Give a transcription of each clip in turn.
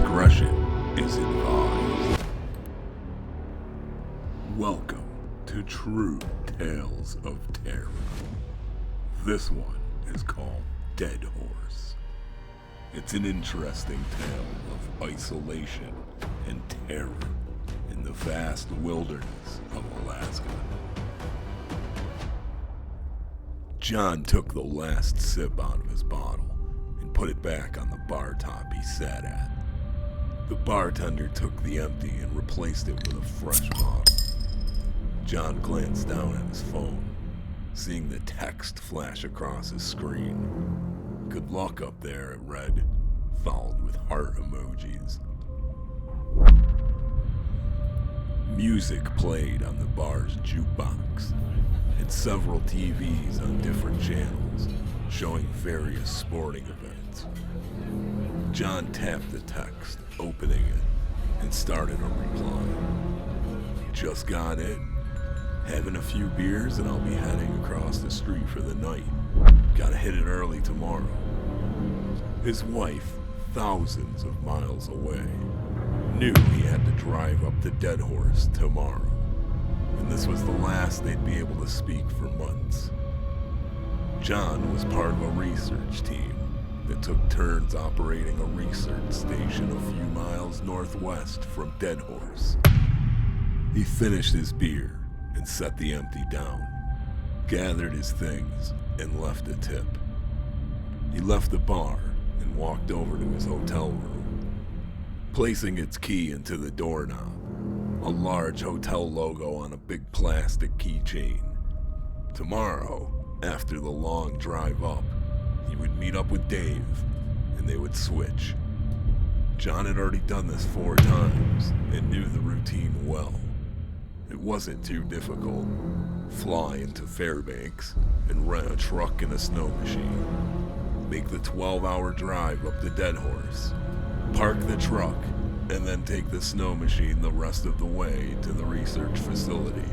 Discretion is advised. Welcome to True Tales of Terror. This one is called Deadhorse. It's an interesting tale of isolation and terror in the vast wilderness of Alaska. John took the last sip out of his bottle and put it back on the bar top he sat at. The bartender took the empty and replaced it with a fresh bottle. John glanced down at his phone, seeing the text flash across his screen. Good luck up there, it read, followed with heart emojis. Music played on the bar's jukebox, and several TVs on different channels, showing various sporting events. John tapped the text, opening it, and started a reply. Just got in. Having a few beers and I'll be heading across the street for the night. Gotta hit it early tomorrow. His wife, thousands of miles away, knew he had to drive up to Deadhorse tomorrow, and this was the last they'd be able to speak for months. John was part of a research team that took turns operating a research station a few miles northwest from Deadhorse. He finished his beer and set the empty down, gathered his things, and left a tip. He left the bar and walked over to his hotel room, placing its key into the doorknob, a large hotel logo on a big plastic keychain. Tomorrow, after the long drive up, he would meet up with Dave, and they would switch. John had already done this 4 times and knew the routine well. It wasn't too difficult. Fly into Fairbanks and rent a truck and a snow machine. Make the 12-hour drive up to Deadhorse. Park the truck and then take the snow machine the rest of the way to the research facility.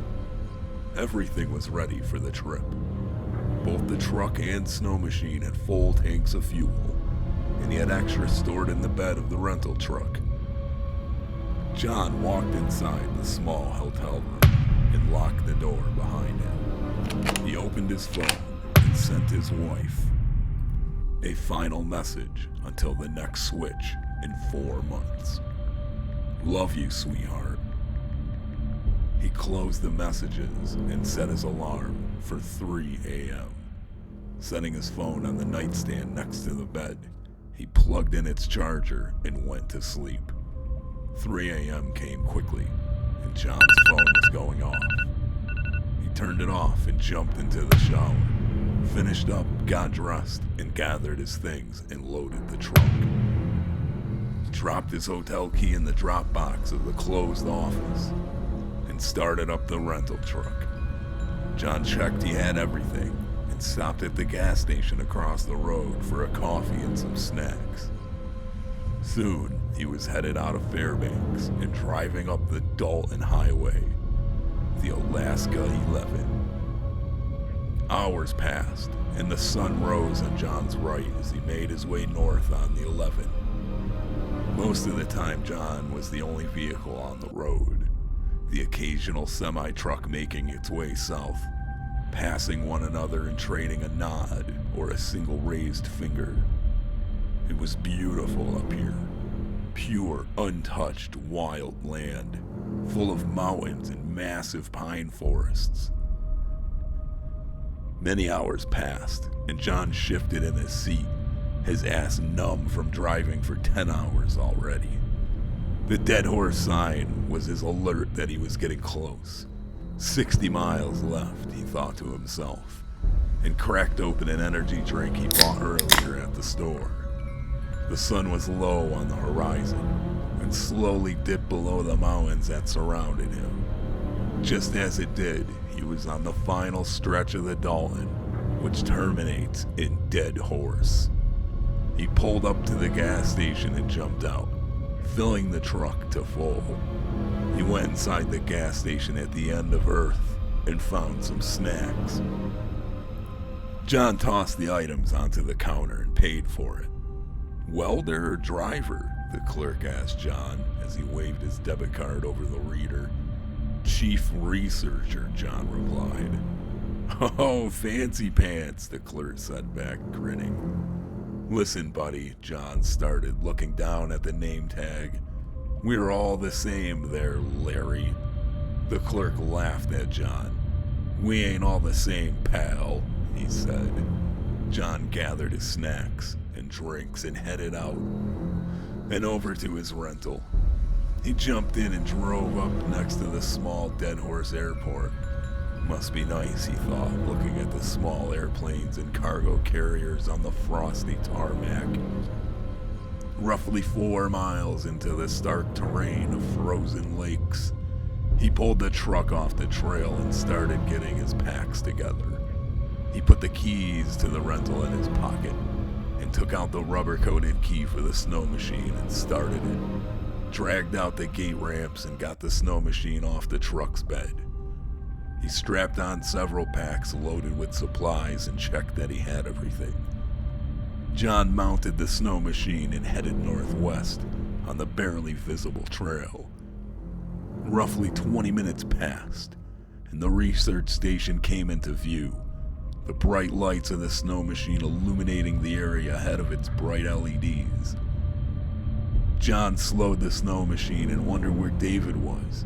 Everything was ready for the trip. Both the truck and snow machine had full tanks of fuel, and he had extra stored in the bed of the rental truck. John walked inside the small hotel room and locked the door behind him. He opened his phone and sent his wife a final message until the next switch in 4 months. Love you, sweetheart. He closed the messages and set his alarm for 3 a.m. Setting his phone on the nightstand next to the bed, he plugged in its charger and went to sleep. 3 a.m. came quickly, and John's phone was going off. He turned it off and jumped into the shower, finished up, got dressed, and gathered his things and loaded the truck. He dropped his hotel key in the drop box of the closed office and started up the rental truck. John checked he had everything and stopped at the gas station across the road for a coffee and some snacks. Soon, he was headed out of Fairbanks and driving up the Dalton Highway, the Alaska 11. Hours passed, and the sun rose on John's right as he made his way north on the 11. Most of the time, John was the only vehicle on the road, the occasional semi-truck making its way south, passing one another and trading a nod or a single raised finger. It was beautiful up here. Pure, untouched, wild land, full of mountains and massive pine forests. Many hours passed, and John shifted in his seat, his ass numb from driving for 10 hours already. The Deadhorse sign was his alert that he was getting close. 60 miles left, he thought to himself, and cracked open an energy drink he bought earlier at the store. The sun was low on the horizon and slowly dipped below the mountains that surrounded him. Just as it did, he was on the final stretch of the Dalton, which terminates in Deadhorse. He pulled up to the gas station and jumped out, filling the truck to full. He went inside the gas station at the end of Earth and found some snacks. John tossed the items onto the counter and paid for it. Welder or driver? the clerk asked John as he waved his debit card over the reader. Chief Researcher, John replied. Oh, fancy pants, the clerk said back, grinning. Listen, buddy, John started, looking down at the name tag. We're all the same there, Larry. The clerk laughed at John. We ain't all the same, pal, he said. John gathered his snacks and drinks and headed out and over to his rental. He jumped in and drove up next to the small Deadhorse airport. Must be nice, he thought, looking at the small airplanes and cargo carriers on the frosty tarmac. Roughly 4 miles into the stark terrain of frozen lakes, he pulled the truck off the trail and started getting his packs together. He put the keys to the rental in his pocket and took out the rubber-coated key for the snow machine and started it. Dragged out the gate ramps and got the snow machine off the truck's bed. He strapped on several packs loaded with supplies and checked that he had everything. John mounted the snow machine and headed northwest on the barely visible trail. Roughly 20 minutes passed, and the research station came into view, the bright lights of the snow machine illuminating the area ahead of its bright LEDs. John slowed the snow machine and wondered where David was.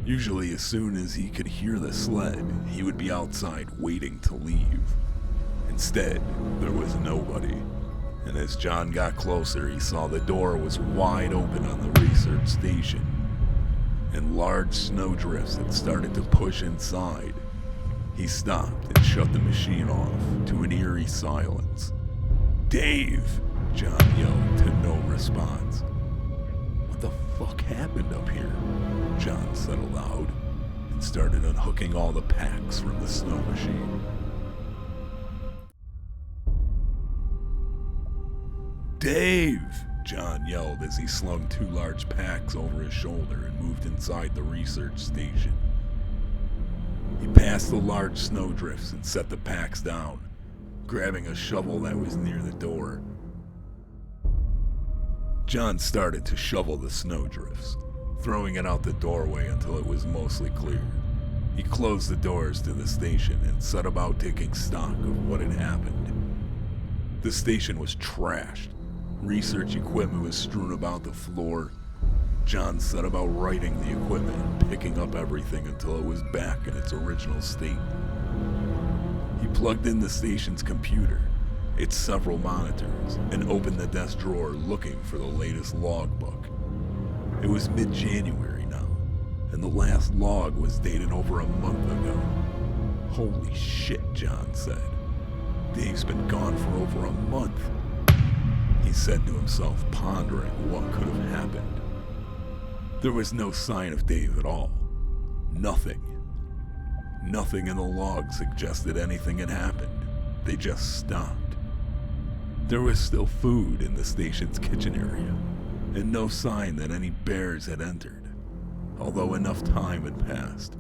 Usually, as soon as he could hear the sled, he would be outside waiting to leave. Instead, there was nobody, and as John got closer, he saw the door was wide open on the research station, and large snowdrifts had started to push inside. He stopped and shut the machine off to an eerie silence. "Dave!" John yelled to no response. "What the fuck happened up here?" John said aloud and started unhooking all the packs from the snow machine. "Dave!" John yelled as he slung 2 large packs over his shoulder and moved inside the research station. He passed the large snowdrifts and set the packs down, grabbing a shovel that was near the door. John started to shovel the snowdrifts, throwing it out the doorway until it was mostly clear. He closed the doors to the station and set about taking stock of what had happened. The station was trashed. Research equipment was strewn about the floor. John set about righting the equipment and picking up everything until it was back in its original state. He plugged in the station's computer, its several monitors, and opened the desk drawer looking for the latest logbook. It was mid-January now, and the last log was dated over a month ago. "Holy shit," John said. "Dave's been gone for over a month." He said to himself, pondering what could have happened. There was no sign of Dave at all. Nothing. Nothing in the log suggested anything had happened. They just stopped. There was still food in the station's kitchen area, and no sign that any bears had entered, although enough time had passed,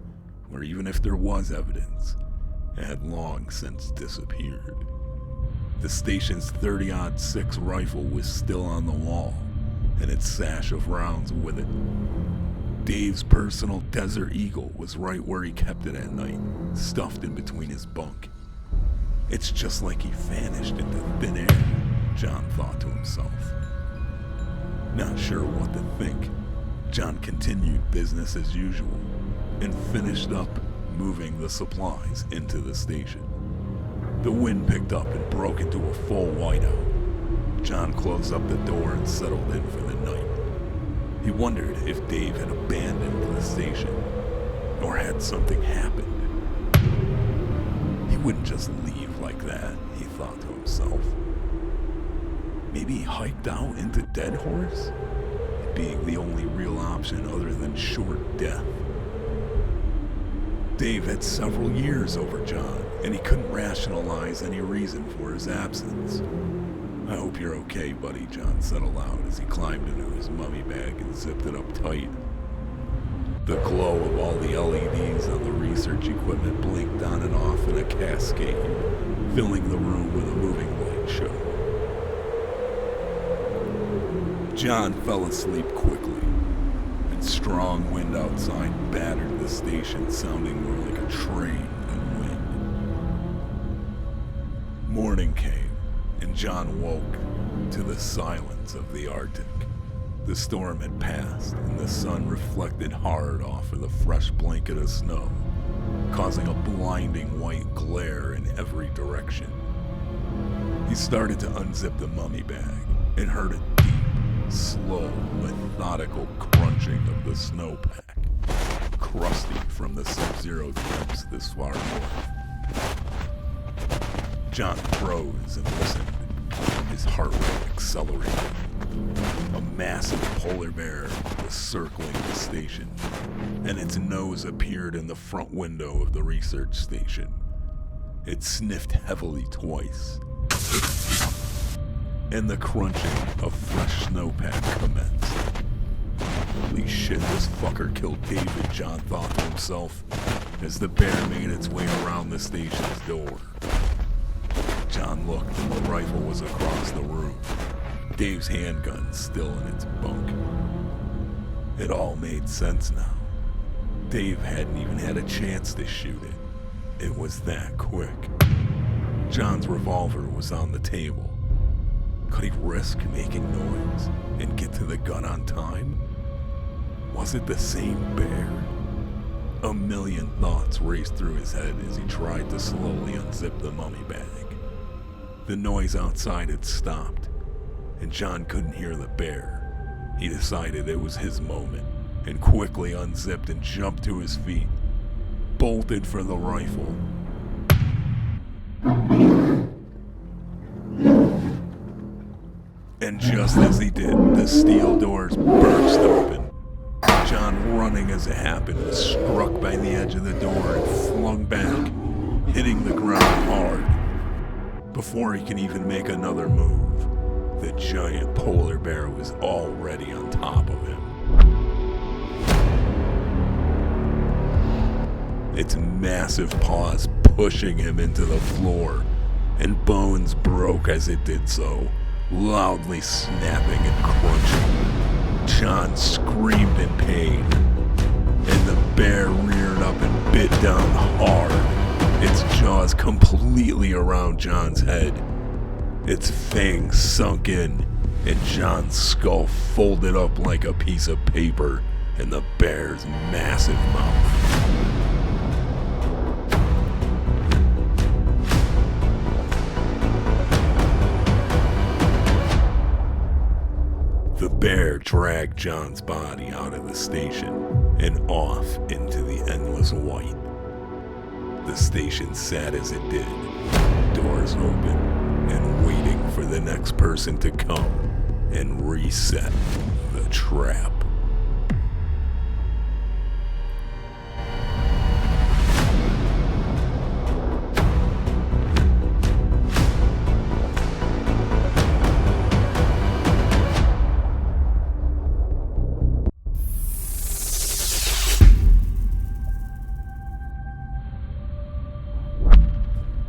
where even if there was evidence, it had long since disappeared. The station's 30-06 rifle was still on the wall, and its sash of rounds with it. Dave's personal Desert Eagle was right where he kept it at night, stuffed in between his bunk. It's just like he vanished into thin air, John thought to himself. Not sure what to think, John continued business as usual and finished up moving the supplies into the station. The wind picked up and broke into a full whiteout. John closed up the door and settled in for the night. He wondered if Dave had abandoned the station, or had something happened. He wouldn't just leave like that, he thought to himself. Maybe he hiked out into Deadhorse, it being the only real option other than short death. Dave had several years over John, and he couldn't rationalize any reason for his absence. "I hope you're okay, buddy," John said aloud as he climbed into his mummy bag and zipped it up tight. The glow of all the LEDs on the research equipment blinked on and off in a cascade, filling the room with a moving light show. John fell asleep quickly, and strong wind outside battered the station, sounding more like a train than wind. Morning came, and John woke to the silence of the Arctic. The storm had passed, and the sun reflected hard off of the fresh blanket of snow, causing a blinding white glare in every direction. He started to unzip the mummy bag and heard a deep, slow, methodical crunching of the snowpack, crusty from the sub-zero temps this far north. John froze and listened, his heart rate accelerated. A massive polar bear was circling the station, and its nose appeared in the front window of the research station. It sniffed heavily twice, and the crunching of fresh snowpack commenced. Holy shit, this fucker killed David, John thought to himself, as the bear made its way around the station's door. John looked, and the rifle was across the room, Dave's handgun still in its bunk. It all made sense now. Dave hadn't even had a chance to shoot it. It was that quick. John's revolver was on the table. Could he risk making noise and get to the gun on time? Was it the same bear? A million thoughts raced through his head as he tried to slowly unzip the mummy bag. The noise outside had stopped, and John couldn't hear the bear. He decided it was his moment, and quickly unzipped and jumped to his feet, bolted for the rifle. And just as he did, the steel doors burst open. John, running as it happened, was struck by the edge of the door and flung back, hitting the ground hard. Before he can even make another move, the giant polar bear was already on top of him. Its massive paws pushing him into the floor, and bones broke as it did so, loudly snapping and crunching. John screamed in pain, and the bear reared up and bit down hard, its jaws completely around John's head. Its fangs sunk in, and John's skull folded up like a piece of paper in the bear's massive mouth. The bear dragged John's body out of the station and off into the endless white. The station sat as it did, doors open, and waiting for the next person to come and reset the trap.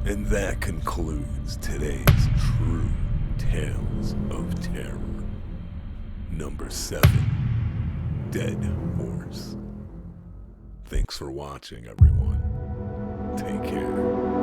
And that concludes today's True Tales of Terror. Number 7, Deadhorse. Thanks for watching, everyone. Take care.